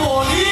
Oh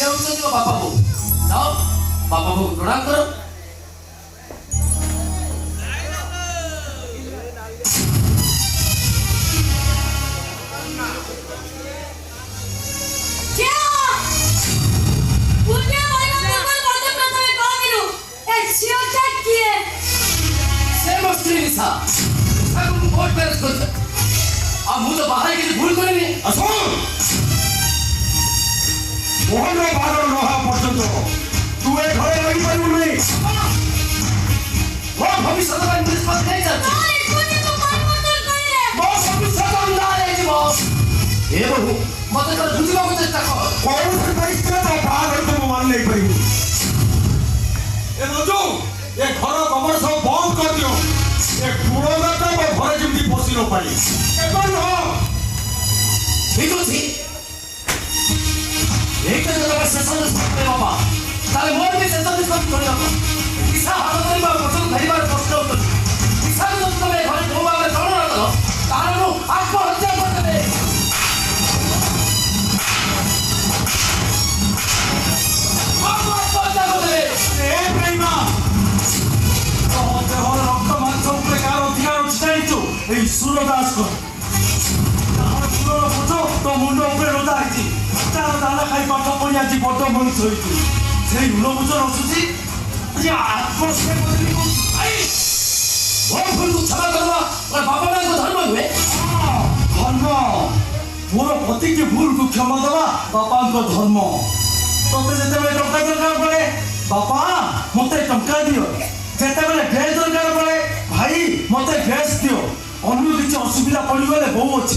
ହେଉଛନ୍ତି ମୋ ବାପା ବୋଉ। ଯାଅ ବାପା ବୋଉ ପ୍ରଣାମ କର। ভুল করিনি। মোহন বাহাদুর নহা পর্যন্ত তুই এ ঘরে লাগিপারিবু নাই। ମୋ ଭବିଷ୍ୟତ ପାଇଁ ନିଷ୍ପତ୍ତି ନେଇଯାଉଛି। ମୋ ଭବିଷ୍ୟତ ଅନ୍ଧାର ହେଇଯିବ। ଏ ବୋହୂ ମତେ ଥରେ ବୁଝିବାକୁ ଚେଷ୍ଟା କର। କୌଣସି ପରିସ୍ଥିତିରେ ତୋ ବାହାଘର ତୁ ମାନ ନେଇପାରିବୁ। ଏ ରଜୁ ଏ ଘର କବର ସବୁ ବନ୍ଦ କରିଦିଅ। ଏ ଗୁଣଗାତ ମୋ ଘରେ ଯେମିତି ପଶି ନ ପାରି। ଏବେ ନୁହଁ। ଠିକ ଅଛି ଏଇଟା ଯେତେବେଳେ ଶେଷ ନିଷ୍ପତ୍ତି ବାପା ତାହେଲେ ମୋର ବି ଶେଷ ନିଷ୍ପତ୍ତି କରିବାକୁ ଇଚ୍ଛା ହାତ କରିବା ପଛକୁ ଧରିବାର ପ୍ରଶ୍ନ ଉଠୁଛି। ଇଚ୍ଛାକୁ ଯଦି ତମେ ଘରେ ଯୋଉ ଭାବରେ ଗ୍ରହଣ ନ କର ତାହେଲେ ମୁଁ ଆତ୍ମହତ୍ୟା କରିଦେବେ। ଆତ୍ମହତ୍ୟା କରିଦେବେ। ଏ ପ୍ରେମା ତୋ ଦେହର ରକ୍ତ ମାଂସ ଉପରେ କାହାର ଅଧିକାର ଅଛି ଜାଣିଛୁ? ଏଇ ସୁରଦାସଙ୍କର। तो मुंड उपरे रोदा है तार दाना खाई पाठ पड़ी आज बड़ मनुष्य होती से ऋणबोझ रसुची ये आत्महत्या करली को आई वो भूल को क्षमा करवा और बाबा मां को धर्म हुए धर्म मोर पति के भूल को क्षमा देवा बापा को धर्म तोते जेते बेले टंका दरकार पड़े बापा मते टंका दियो जेते बेले ड्रेस दरकार पड़े भाई मते ड्रेस दियो अन्य किसी असुविधा पड़ी गले बहु अछि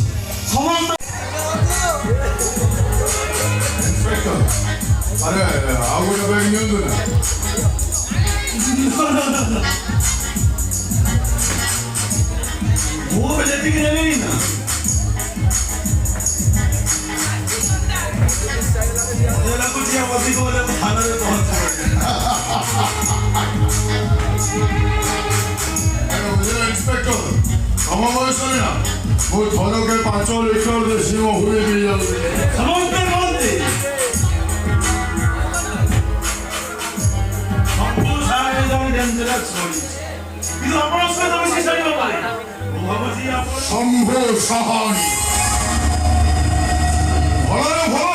समस्त अरे आओ ना बैग नहीं होता ना वो बजती की नहीं ना जरा कुछ या वसी को बोले थाना में पहुंच अरे मुझे इंस्पेक्टर हम बयस ना वो थोड़ा के 5 लीटर देसी में हुए भी जाते समझते बोलते हमको सारे जान डेंजरस होई ಇದು ಅಪರಾಧ ವಿಶೇಷ ಇರಬಾರೆ ಮುಹಮ್ಮದಿ आप शंभो सहानी भले भलो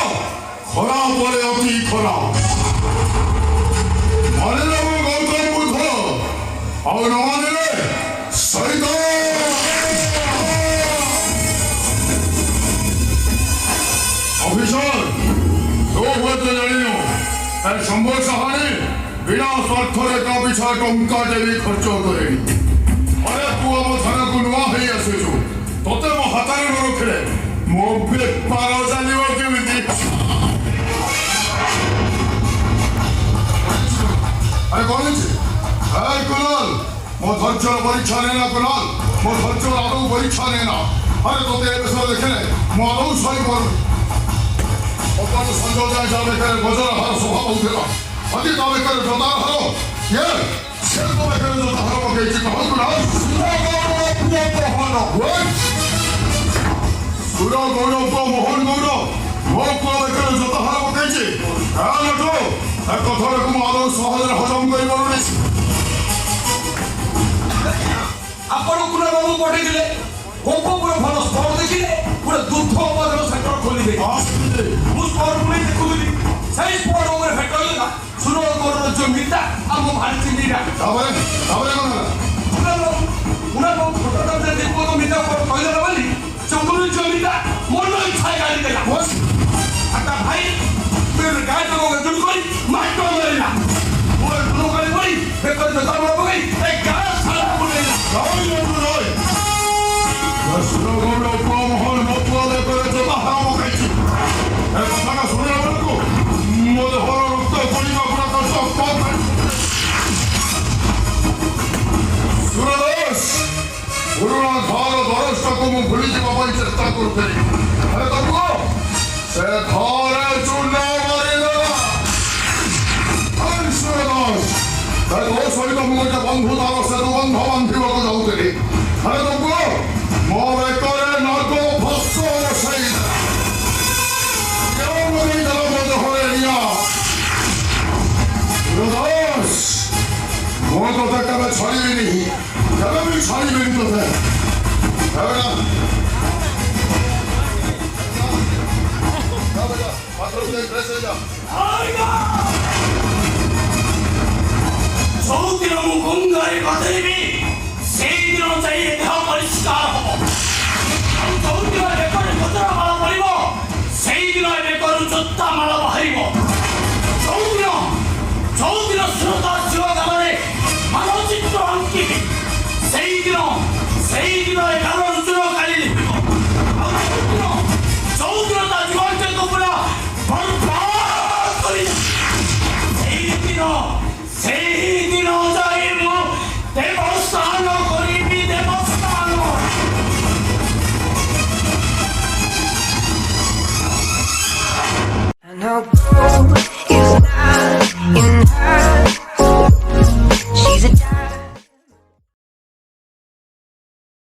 खरा बोले अति खरा माने ना वो गौतम बुद्ध और न माने रे शैतान ऑफिसर तो हुए तो जानियो ए शंभो सहानी बिना स्वार्थ रे का पिछा टंका देवी खर्च करेगी अरे तू अब थाना को नुआ है आसुछु तोते मो हातारे न रखले मो बेपार जानिव केमिति अरे कौन है ए कुणाल मो धैर्य परीक्षा लेना कुणाल मो धैर्य आदौ परीक्षा लेना अरे तोते ए विषय देखले मो आदौ सही कर अपन संजोग जावे करे गजर हर स्वभाव होतेला अति दावे करे जोदार हरो ये शेर को करे जोदार हरो के चित हो कुणाल सुरा गौरव को मोहन गौरव वो को करे जोदार हरो के चित आलो तो एक कथरे को आदौ सहजरे हजम करि बरुनी ଆପଣ କୁନା ବାବୁ ପଠେଇ ଦିଲେ ଗୋପପୁର ଭଲ ସ୍ପଟ ଦେଖିଲେ ପୁରା ଦୁଃଖ ଉପାଦନ ସେକ୍ଟର ଖୋଲିବେ ମୁଁ ସ୍ପଟ ପୁଣି ଦେଖୁଥିଲି ସେଇ ସ୍ପଟ ଉପରେ ଭେଟ ହେଇଗଲା ସୁର ଗୌରର ଜମିଟା ଆମ ଭାରି ଚିହ୍ନିଟା ତାପରେ କଣ ହେଲା କୁନା ବାବୁ ଫଟୋଟା ଦେଖୁ ତ ମିଟା କହିଲା ବୋଲି ଜଙ୍ଗଲ ଜମିଟା ମନ ଇଚ୍ଛା ଗାଳି ଦେଲା ଆଟା ଭାଇ मेरे गाय को गजल कोई माइक मारेला वो लोग गाली बोली बेकर जो धर्म पकई एक गाय साला बोलेला गाय न रोय सुरा गौरव को मोहन मतवा दे करे जो बाहर मकैछि ए कथा का सुनला बलको मोदे हर रक्त पड़िबा पुरा तो सब सुरदास पुराना घर दरस्ता को मु भूली जीवा ପାଇଁ ଚେଷ୍ଟା କରୁଥିଲି अरे तबको से घरे चुना सहित मुझे बंधुतार से बंध बांधवाक जाऊली अरे तुमको मो बेकर नर्क भस्म ছাড়ি বেরিতেছে হবে না ଯୋଉଦିନ ମୁଁ ଗଙ୍ଗାରେ ଗାଧେଇବି ସେଇଦିନ ଯାଇ ଏ ଦେହ ପରିଷ୍କାର ହବ ଆଉ ଯୋଉଦିନ ବେକରେ ଗଜରା ମାଳ ପଡ଼ିବ ସେଇଦିନ ଏ ବେକରୁ ଜୋତା ମାଳ ବାହାରିବ ଯୋଉଦିନ ସୁରତା ଶିବ ଗାଲରେ ମାନଚିତ୍ର ଆଙ୍କିବି ସେଇଦିନ ଏ ଗାଲର ଚୂଳ କାଢ଼ି ଲିପିବ ଆଉ ଯୋଉଦିନ ତା ଜୀବନଟାକୁ ପୁରା ବର୍ବାଦ କରି সেইদিন যাই ମୁଁ ଦେବସ୍ଥାନ କରିବି ଦେବସ୍ଥାନ I know